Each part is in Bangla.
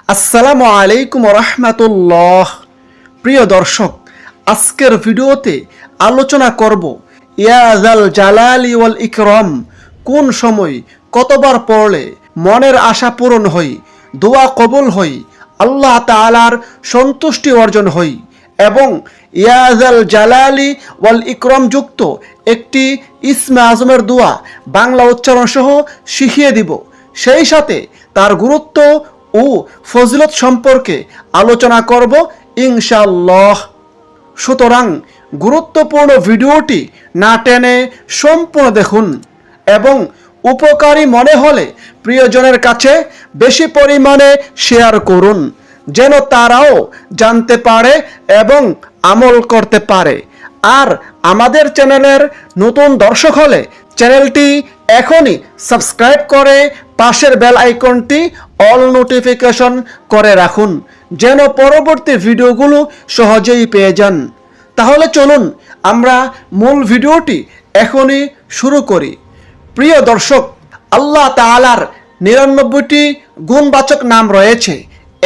আসসালামু আলাইকুম রহমতুল্লাহ। প্রিয় দর্শক, আজকের ভিডিওতে আলোচনা করব ইয়া যাল জালালি ওয়াল ইকরাম কোন সময় কতবার পড়লে মনের আশা পূরণ হয়, দোয়া কবুল হয়, আল্লাহ তাআলার সন্তুষ্টি অর্জন হয় এবং ইয়া যাল জালালি ওয়াল ইকরাম যুক্ত একটি ইসমে আজমের দোয়া বাংলা উচ্চারণ সহ শিখিয়ে দিব। সেই সাথে তার গুরুত্ব ও ফজিলত সম্পর্কে আলোচনা করব ইনশাআল্লাহ। সুতরাং গুরুত্বপূর্ণ ভিডিওটি না টেনে সম্পূর্ণ দেখুন এবং উপকারী মনে হলে প্রিয়জনের কাছে বেশি পরিমাণে শেয়ার করুন, যেন তারাও জানতে পারে এবং আমল করতে পারে। আর আমাদের চ্যানেলের নতুন দর্শক হলে চ্যানেলটি এখনই সাবস্ক্রাইব করে পাশের বেল আইকনটি অল নোটিফিকেশন করে রাখুন, যেন পরবর্তী ভিডিওগুলো সহজেই পেয়ে যান। তাহলে চলুন আমরা মূল ভিডিওটি এখনই শুরু করি। প্রিয় দর্শক, আল্লাহ তাআলার ৯৯টি গুণবাচক নাম রয়েছে।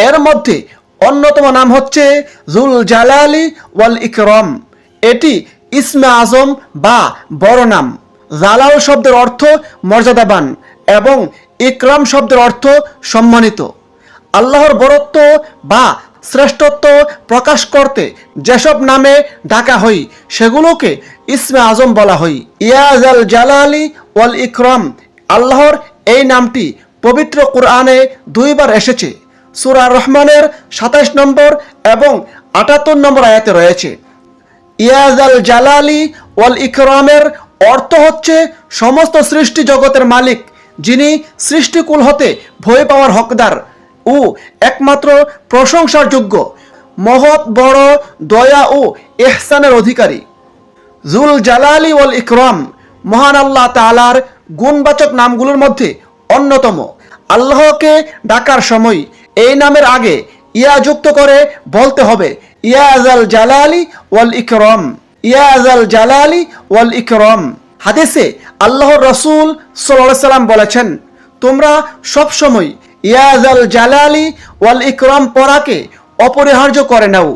এর মধ্যে অন্যতম নাম হচ্ছে জুল জালালি ওয়াল ইকরাম। এটি ইসমে আজম বা বড় নাম। জালাল শব্দের অর্থ মর্যাদাবান এবং ইকরাম শব্দের অর্থ সম্মানিত। আল্লাহর বরত্ব বা শ্রেষ্ঠত্ব প্রকাশ করতে যেসব নামে ডাকা হয় সেগুলোকে ইসমে আজম বলা হয়। ইয়া যাল জালালি ওয়াল ইকরাম, আল্লাহর এই নামটি পবিত্র কোরআনে ২বার এসেছে। সূরা রহমানের ২৭ নম্বর এবং ৭৮ নম্বর আয়াতে রয়েছে। ইয়া যাল জালালি ওয়াল ইকরামের অর্থ হচ্ছে সমস্ত সৃষ্টি জগতের মালিক, যিনি সৃষ্টিকুল হতে ভয় পাওয়ার হকদার ও একমাত্র প্রশংসার যোগ্য, মহৎ বড় দয়া ও ইহসানের অধিকারী। জুল জালালি ওয়াল ইকরাম মহান আল্লাহ তাআলার গুণবাচক নামগুলোর মধ্যে অন্যতম। আল্লাহকে ডাকার সময় এই নামের আগে ইয়া যুক্ত করে বলতে হবে ইয়া যাল জালালি ওয়াল ইকরাম, ইয়া যাল জালালি ওয়াল ইকরাম। হাদিসে আল্লাহর রাসূল সাল্লাল্লাহু আলাইহি সাল্লাম বলেছেন, তোমরা সব সময় ইয়া যাল জালালি ওয়াল ইকরাম পড়াকে অপরিহার্য করে নাও।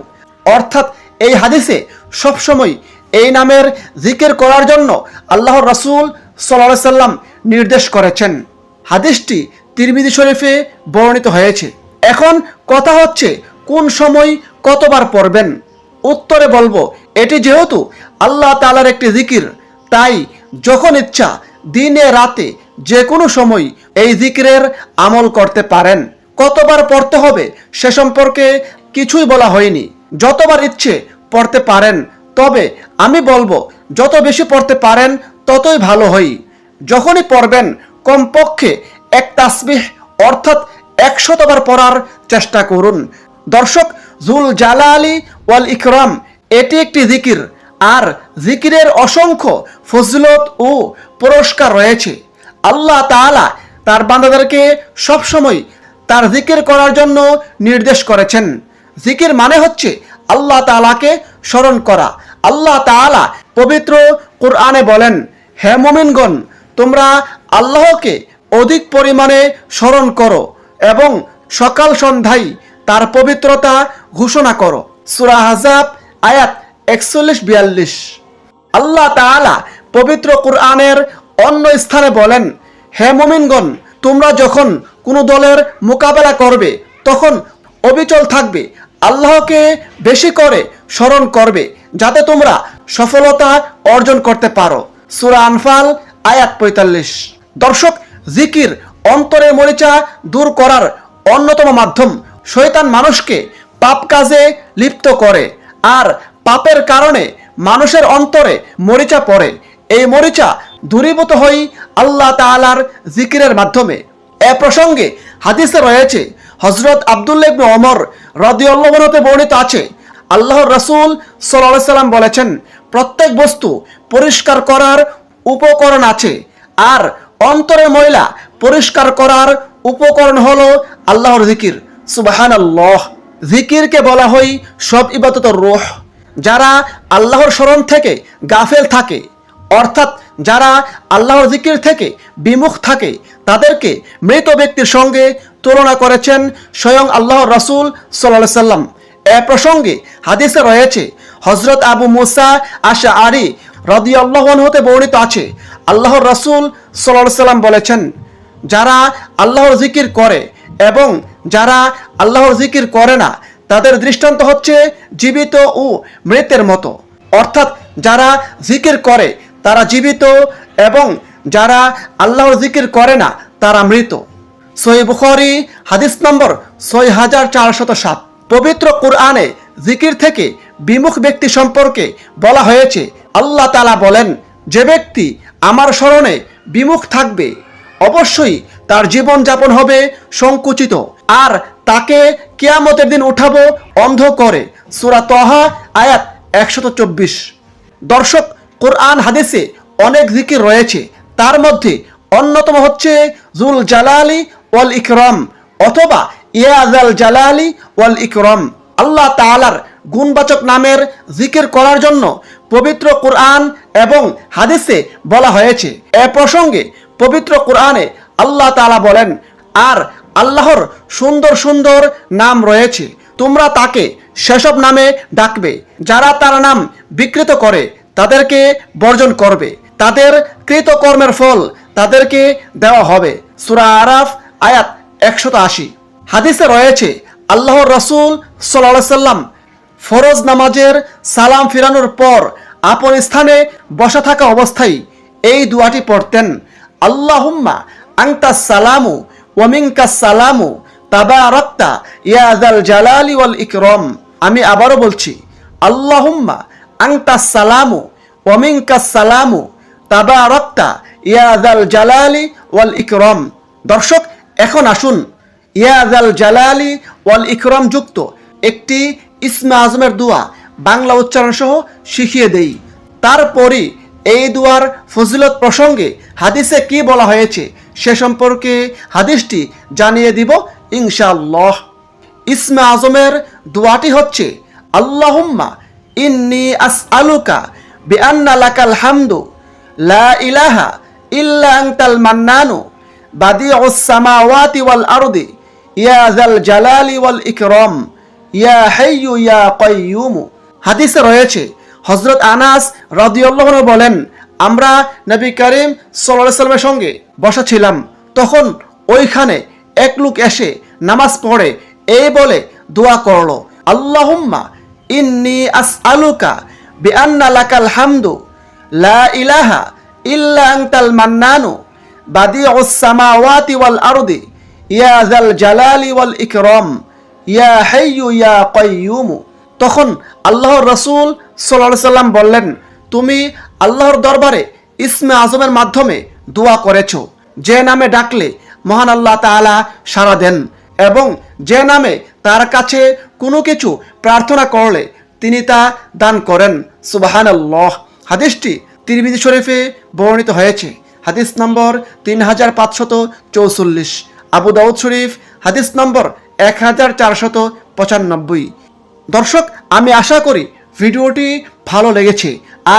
অর্থাৎ এই হাদিসে সব সময় এই নামের জিকির করার জন্য আল্লাহর রাসূল সাল্লাল্লাহু আলাইহি সাল্লাম নির্দেশ করেছেন। হাদিসটি তিরমিজি শরীফে বর্ণিত হয়েছে। এখন কথা হচ্ছে কোন সময় কতবার পড়বেন। উত্তরে বলবো, এটি যেহেতু আল্লাহ তাআলার একটি জিকির, তাই যখন ইচ্ছা দিনে রাতে যে কোনো সময় এই জিকিরের আমল করতে পারেন। কতবার পড়তে হবে সে সম্পর্কে কিছুই বলা হয়নি। যতবার ইচ্ছে পড়তে পারেন, তবে আমি বলবো যত বেশি পড়তে পারেন ততই ভালো হয়। যখনই পড়বেন কমপক্ষে এক তাসবিহ অর্থাৎ ১০০বার পড়ার চেষ্টা করুন। দর্শক, জুল জালালি ওয়াল ইকরাম এটি একটি জিকির, আর জিকিরের অসংখ্য ফজিলত ও পুরস্কার রয়েছে। আল্লাহ তাআলা তার বান্দাদেরকে সবসময় তার জিকির করার জন্য নির্দেশ করেছেন। জিকির মানে হচ্ছে আল্লাহ তাআলাকে স্মরণ করা। আল্লাহ তাআলা পবিত্র কোরআনে বলেন, হে মুমিনগণ, তোমরা আল্লাহকে অধিক পরিমাণে স্মরণ করো এবং সকাল সন্ধ্যায় তার পবিত্রতা ঘোষণা করো। সূরা আহজাব আয়াত ৪১-৪২। আল্লাহ তাআলা পবিত্র কোরআনের অন্য স্থানে বলেন, হে মুমিনগণ, তোমরা যখন কোনো দলের মোকাবেলা করবে তখন অবিচল থাকবে, আল্লাহকে বেশি করে স্মরণ করবে, যাতে তোমরা সফলতা অর্জন করতে পারো। সূরা আনফাল আয়াত ৪৫। দর্শক, জিকির অন্তরের মরিচা দূর করার অন্যতম মাধ্যম। শয়তান মানুষকে পাপ কাজে লিপ্ত করে, আর পাপের কারণে মানুষের অন্তরে মরিচা পড়ে। এই মরিচা দূরীভূত হয় আল্লাহ তাআলার জিকিরের মাধ্যমে। এ প্রসঙ্গে হাদিসে রয়েছে, হযরত আব্দুল্লাহ ইবনে ওমর রাদিয়াল্লাহু আনহু বর্ণিত আছে, আল্লাহর রাসূল সাল্লাল্লাহু আলাইহি সাল্লাম বলেছেন, প্রত্যেক বস্তু পরিষ্কার করার উপকরণ আছে, আর অন্তরের ময়লা পরিষ্কার করার উপকরণ হলো আল্লাহর জিকির। সুবহানাল্লাহ। জিকিরকে বলা হয় সব ইবাদতের রূহ। যারা আল্লাহর স্মরণ থেকে গাফেল থাকে, অর্থাৎ যারা আল্লাহর জিকির থেকে বিমুখ থাকে, তাদেরকে মৃত ব্যক্তির সঙ্গে তুলনা করেছেন স্বয়ং আল্লাহর রাসূল সাল্লাল্লাহু আলাইহি সাল্লাম। এ প্রসঙ্গে হাদিসে রয়েছে, হযরত আবু মুসা আশআরী রাদিয়াল্লাহু আনহু হতে বর্ণিত আছে, আল্লাহর রাসূল সাল্লাল্লাহু আলাইহি সাল্লাম বলেছেন, যারা আল্লাহর জিকির করে এবং যারা আল্লাহর জিকির করে না তাদের দৃষ্টান্ত হচ্ছে জীবিত ও মৃতের মতো। অর্থাৎ যারা জিকির করে তারা জীবিত এবং যারা আল্লাহর জিকির করে না তারা মৃত। সহিহ বুখারী হাদিস নম্বর 6407। পবিত্র কুরআনে জিকির থেকে বিমুখ ব্যক্তি সম্পর্কে বলা হয়েছে, আল্লাহ তাআলা বলেন, যে ব্যক্তি আমার স্মরণে বিমুখ থাকবে অবশ্যই তার জীবন যাপন হবে সংকুচিত, আর তাকে কিয়ামতের দিন উঠাবো অন্ধ করে। সূরা তাহা আয়াত 124। দর্শক, কুরআন হাদিসে অনেক জিকির রয়েছে, তার মধ্যে অন্যতম হচ্ছে জুল জালালি ওয়াল ইকরাম অথবা ইয়া যাল জালালি ওয়াল ইকরাম। আল্লাহ তাআলার গুণবাচক নামের জিকির করার জন্য পবিত্র কুরআন এবং হাদিসে বলা হয়েছে। এ প্রসঙ্গে পবিত্র কুরআনে আল্লাহ তাআলা বলেন, আর আল্লাহর সুন্দর সুন্দর নাম রয়েছে, তোমরা তাকে সেসব নামে ডাকবে। যারা তার নাম বিকৃত করে তাদেরকে বর্জন করবে, তাদের কৃতকর্মের ফল তাদেরকে দেওয়া হবে। সূরা আরাফ আয়াত 180। হাদিসে রয়েছে, আল্লাহর রাসূল সাল্লাল্লাহু আলাইহি সাল্লাম ফরজ নামাজের সালাম ফিরানোর পর আপন স্থানে বসা থাকা অবস্থায় এই দোয়াটি পড়তেন, আল্লাহুম্মা আনতাস সালামু ওয়া মিনকাস সালামু তাবারাকতা ইয়া যাল জালালি ওয়াল ইকরাম। আমি আবারও বলছি, আল্লাহুম্মা আনতাস সালামু ওয়া মিনকাস সালামু তাবারাকতা ইয়া যাল জালালি ওয়াল ইকরাম। দর্শক, এখন আসুন ইয়া যাল জালালি ওয়াল ইকরাম যুক্ত একটি ইসমে আজমের দোয়া বাংলা উচ্চারণ সহ শিখিয়ে দেই। তারপরই এই দোয়ার ফজিলত প্রসঙ্গে হাদিসে কি বলা হয়েছে সে সম্পর্কে হাদিসটি জানিয়ে দিব ইনশাআল্লাহ। ইসমে আজমের দোয়াটি হচ্ছে, আল্লাহুম্মা ইন্নী আসআলুকা বিআন্না লাকাল হামদু লা ইলাহা ইল্লা আনতাল মান্নানু বাদিউস সামাওয়াতি ওয়াল আরদি ইয়া যাল জালালি ওয়াল ইকরাম ইয়া হাইয়্যু ইয়া কাইয়্যুম। হাদিসে রয়েছে, হযরত আনাস রাদিয়াল্লাহু আনহু বলেন, আমরা নবী করিম সাল্লাল্লাহু আলাইহি সাল্লামের সঙ্গে বসা ছিলাম, তখন ওইখানে এক লোক এসে নামাজ পড়ে এই বলে দোয়া করলো, আল্লাহুম্মা ইন্নী আসআলুকা বিআন্না লাকাল হামদু লা ইলাহা ইল্লা আনতাল মান্নানু বাদিউস সামাওয়াতি ওয়াল আরদি ইয়া যাল জালালি ওয়াল ইকরাম ইয়া হাইয়্যু ইয়া কাইয়্যুম। তখন আল্লাহর রাসূল সাল্লাল্লাহু আলাইহি সাল্লাম বললেন, তুমি আল্লাহর দরবারে ইসমে আজমের মাধ্যমে দোয়া করেছো, যে নামে ডাকলে মহান আল্লাহ তাআলা সাড়া দেন এবং যে নামে তার কাছে কোনো কিছু প্রার্থনা করলে তিনি তা দান করেন। সুবহানাল্লাহ। হাদিসটি তিরমিজি শরীফে বর্ণিত হয়েছে, হাদিস নম্বর 3544। আবু দাউদ শরীফ হাদিস নম্বর 1495। দর্শক, আমি আশা করি ভিডিওটি ভালো লেগেছে,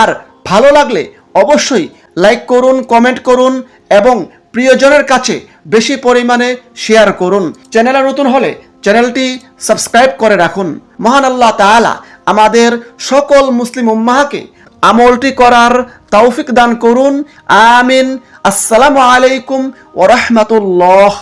আর ভালো লাগলে অবশ্যই লাইক করুন, কমেন্ট করুন এবং প্রিয়জনের কাছে বেশি পরিমাণে শেয়ার করুন। চ্যানেলে নতুন হলে চ্যানেলটি সাবস্ক্রাইব করে রাখুন। মহান আল্লাহ তাআলা আমাদের সকল মুসলিম উম্মাহকে আমলটি করার তৌফিক দান করুন। আমিন। আসসালামু আলাইকুম ওয়া রাহমাতুল্লাহ।